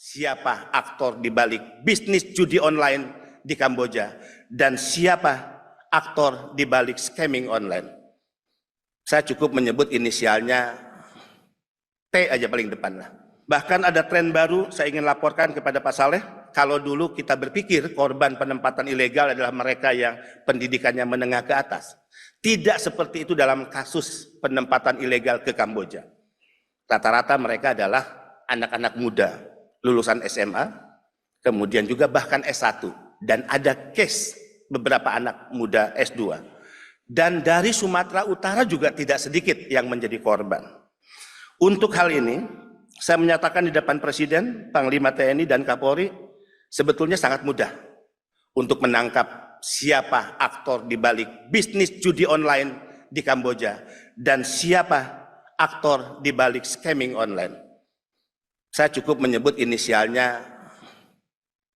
siapa aktor di balik bisnis judi online di Kamboja dan siapa aktor di balik scamming online. Saya cukup menyebut inisialnya T aja paling depan lah. Bahkan ada tren baru saya ingin laporkan kepada Pak Saleh. Kalau dulu kita berpikir korban penempatan ilegal adalah mereka yang pendidikannya menengah ke atas. Tidak seperti itu dalam kasus penempatan ilegal ke Kamboja. Rata-rata mereka adalah anak-anak muda, lulusan SMA, kemudian juga bahkan S1. Dan ada case beberapa anak muda S2. Dan dari Sumatera Utara juga tidak sedikit yang menjadi korban. Untuk hal ini, saya menyatakan di depan Presiden, Panglima TNI, dan Kapolri, sebetulnya sangat mudah untuk menangkap siapa aktor di balik bisnis judi online di Kamboja dan siapa aktor di balik scamming online. Saya cukup menyebut inisialnya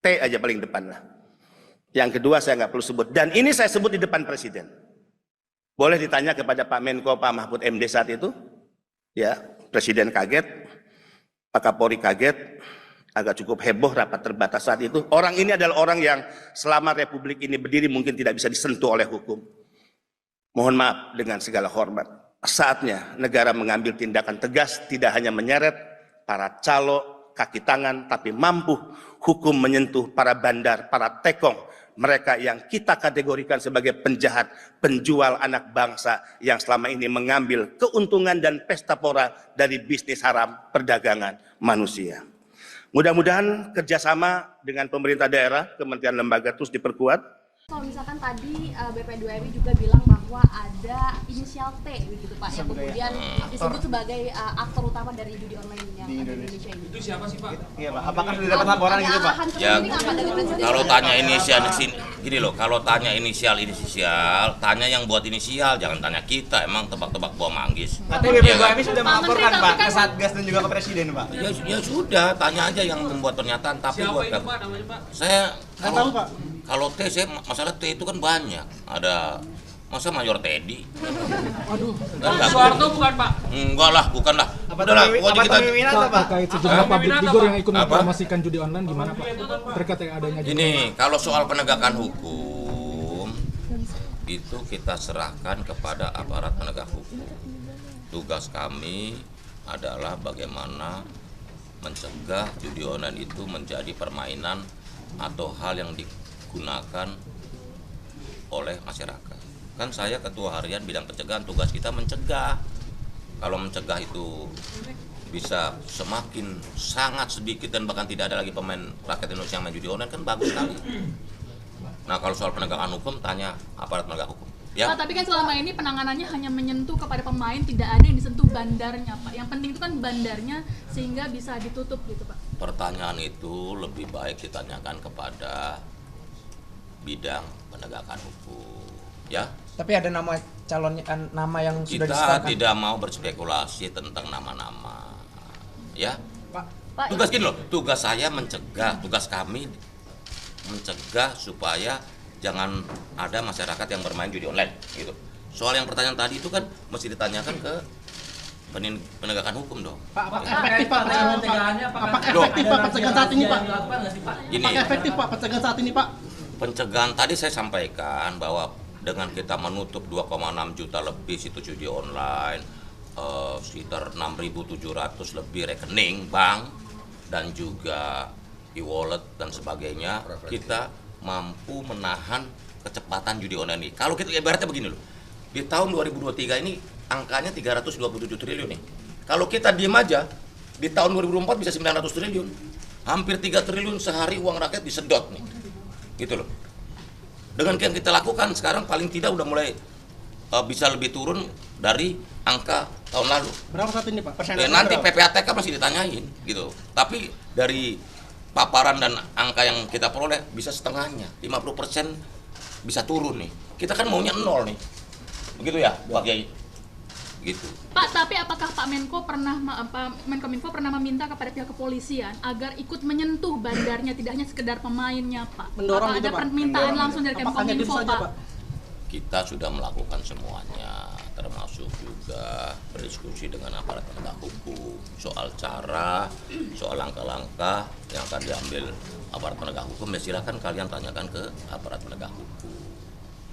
T aja paling depan lah. Yang kedua saya nggak perlu sebut. Dan ini saya sebut di depan Presiden. Boleh ditanya kepada Pak Menko, Pak Mahfud MD saat itu. Ya, Presiden kaget, Pak Kapolri kaget, agak cukup heboh rapat terbatas saat itu. Orang ini adalah orang yang selama Republik ini berdiri mungkin tidak bisa disentuh oleh hukum. Mohon maaf dengan segala hormat. Saatnya negara mengambil tindakan tegas, tidak hanya menyeret para calo, kaki tangan, tapi mampu hukum menyentuh para bandar, para tekong, mereka yang kita kategorikan sebagai penjahat, penjual anak bangsa yang selama ini mengambil keuntungan dan pesta pora dari bisnis haram perdagangan manusia. Mudah-mudahan kerjasama dengan pemerintah daerah, kementerian lembaga terus diperkuat. Kalau misalkan tadi BP2MI juga bilang bahwa ada inisial T begitu Pak, yang kemudian disebut sebagai aktor utama dari judi online yang di Indonesia ini. Itu siapa sih Pak? Iya Pak, apakah sudah dapat laporan gitu Pak? Ya, kalau tanya inisial gini loh, kalau tanya inisial, tanya yang buat inisial, jangan tanya kita, emang tebak-tebak buah manggis. Katanya BP2MI sudah melaporkan Pak ke Satgas dan juga ke Presiden Pak. Ya sudah, tanya aja yang membuat pernyataan. Tapi siapa buat itu Pak namanya Pak? Saya Nggak tahu Pak. Kalau T, saya masalah T itu kan banyak. Ada masa Mayor Teddy. Aduh. Enggak, Soeharto bukan Pak? Enggak lah, bukan lah. Apa Udahlah, tuh pokoknya kita Wiminata Pak? Terkait sejumlah public figure yang ikut Apa? mempromosikan judi online gimana Pak? Terkait yang adanya judi Ini kalau soal penegakan hukum itu kita serahkan kepada aparat penegak hukum. Tugas kami adalah bagaimana mencegah judi online itu menjadi permainan atau hal yang digunakan oleh masyarakat. Kan saya ketua harian bidang pencegahan, tugas kita mencegah. Kalau mencegah itu bisa semakin sangat sedikit dan bahkan tidak ada lagi pemain rakyat Indonesia yang main judi online, kan bagus sekali. Nah kalau soal penegakan hukum tanya aparat penegak hukum. Ya. Pak, tapi kan selama ini penanganannya hanya menyentuh kepada pemain, tidak ada yang disentuh bandarnya Pak. Yang penting itu kan bandarnya sehingga bisa ditutup gitu Pak. Pertanyaan itu lebih baik ditanyakan kepada bidang penegakan hukum, ya. Tapi ada nama calonnya, nama yang sudah Kita disahkan. tidak mau berspekulasi tentang nama-nama, ya. Pak, Tugas gini loh, tugas saya mencegah, tugas kami mencegah supaya jangan ada masyarakat yang bermain judi online, gitu. Soal yang pertanyaan tadi itu kan mesti ditanyakan ke penegakan hukum dong. Pak, apakah efektif Pak pencegahannya? Apakah efektif Pak pencegahan saat ini Pak? Gini, Apakah efektif Pak pencegahan saat ini Pak? pencegahan tadi saya sampaikan bahwa dengan kita menutup 2,6 juta lebih situs judi online, sekitar 6.700 lebih rekening bank dan juga e-wallet dan sebagainya, kita mampu menahan kecepatan judi online ini. Kalau kita ibaratnya begini loh, di tahun 2023 ini angkanya 327 triliun nih. Kalau kita diem aja, di tahun 2024 bisa 900 triliun. Hampir 3 triliun sehari uang rakyat disedot nih. Gitu loh. Dengan yang kita lakukan sekarang paling tidak udah mulai bisa lebih turun dari angka tahun lalu. Berapa saat ini Pak? Ya, nanti PPATK masih ditanyain gitu. Tapi dari paparan dan angka yang kita peroleh bisa setengahnya, 50% bisa turun nih. Kita kan maunya 0 nih. Begitu ya, Pak Kiai? Gitu. Pak, tapi apakah Pak Menko pernah Menkominfo pernah meminta kepada pihak kepolisian agar ikut menyentuh bandarnya, tidak hanya sekedar pemainnya, Pak? Mendorong apa gitu, ada Pak? permintaan Mendorong langsung gitu. dari Apakah hanya Menkominfo, itu saja, Pak? Pak? kita sudah melakukan semuanya, termasuk juga berdiskusi dengan aparat penegak hukum soal cara, soal langkah-langkah yang akan diambil aparat penegak hukum. Ya silakan kalian tanyakan ke aparat penegak hukum.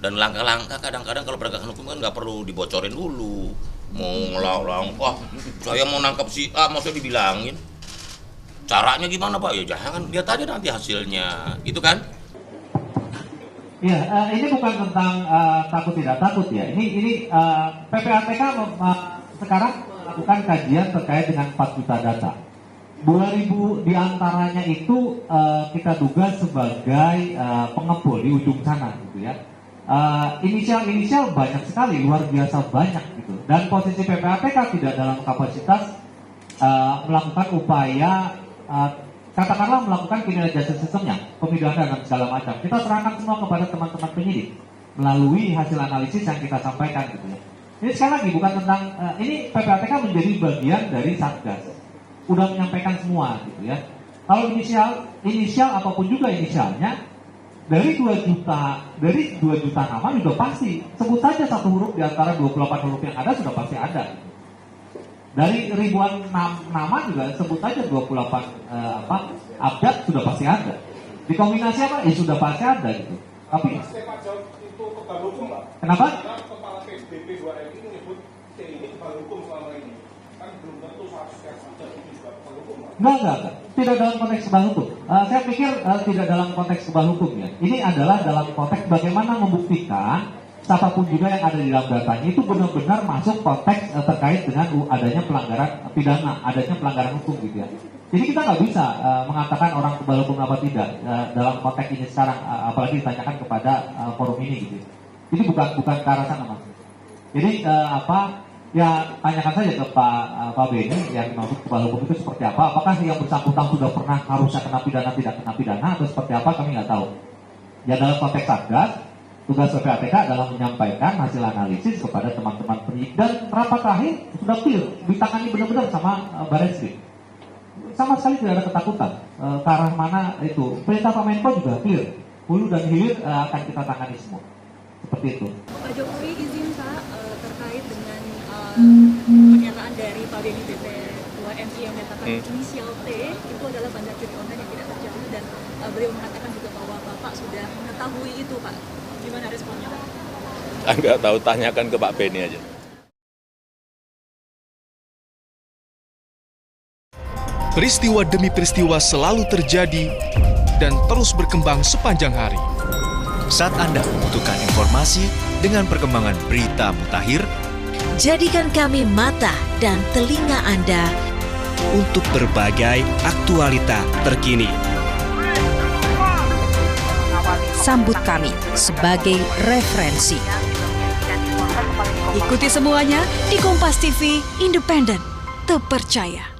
Dan langkah-langkah kadang-kadang kalau penegakan hukum kan nggak perlu dibocorin dulu. Mau ngelarang, wah saya mau nangkap si A, maksudnya dibilangin. Caranya gimana Pak? Ya jangan, lihat aja nanti hasilnya, gitu kan? Ya, ini bukan tentang takut tidak takut ya. Ini PPATK sekarang melakukan kajian terkait dengan 4 juta data. 2.000 diantaranya itu kita duga sebagai pengepul di ujung sana, gitu ya. Inisial banyak sekali, luar biasa banyak gitu. Dan posisi PPATK tidak dalam kapasitas melakukan upaya katakanlah melakukan kinerja sistemnya, pemidanaan dan segala macam. Kita serahkan semua kepada teman-teman penyidik melalui hasil analisis yang kita sampaikan gitu ya. Ini sekali lagi bukan tentang ini PPATK menjadi bagian dari Satgas. Udah menyampaikan semua gitu ya. Kalau inisial apapun juga inisialnya, dari 2 juta nama juga pasti. Sebut saja satu huruf di antara 28 huruf yang ada sudah pasti ada. Dari ribuan nama juga sebut saja 28 abjad sudah pasti ada. Dikombinasi apa? Ya sudah pasti ada gitu. Tapi kenapa? Kepala PSBB 2MI menyebut C ini kebal hukum selama ini. Kan belum tentu 100% itu juga kebal hukum. Enggak. Tidak dalam konteks kebal hukum. Saya pikir tidak dalam konteks kebal hukum ya. Ini adalah dalam konteks bagaimana membuktikan siapapun juga yang ada di dalam datanya itu benar-benar masuk konteks terkait dengan adanya pelanggaran pidana, adanya pelanggaran hukum gitu ya. Jadi kita nggak bisa mengatakan orang kebal hukum apa tidak dalam konteks ini sekarang, apalagi ditanyakan kepada forum ini gitu. Jadi bukan ke arah sana mas. Jadi ya tanyakan saja ke Pak Beni yang maksud kebal hukum itu seperti apa. Apakah yang bersangkutan sudah pernah harusnya kena pidana tidak kena pidana atau seperti apa kami nggak tahu. Ya dalam konteks Satgas, tugas PPATK adalah menyampaikan hasil analisis kepada teman-teman penyidik dan rapat terakhir sudah clear, ditangani benar-benar sama Barreskrim. Sama sekali tidak ada ketakutan ke arah mana itu. Perintah Pak Menko juga clear, hulu dan hilir akan kita tangani semua. Seperti itu. Pak Jokowi izin Pak terkait dengan pernyataan dari Pak Beni BP2MI yang menyatakan inisial T itu adalah bandar judi online yang tidak terjadi dan beliau mengatakan juga bahwa Bapak sudah mengetahui itu Pak. Gimana responnya Pak? Nggak tahu, tanyakan ke Pak Beni aja. Peristiwa demi peristiwa selalu terjadi dan terus berkembang sepanjang hari. Saat Anda membutuhkan informasi dengan perkembangan berita mutakhir, jadikan kami mata dan telinga Anda untuk berbagai aktualita terkini. Sambut kami sebagai referensi. Ikuti semuanya di Kompas TV, independen, terpercaya.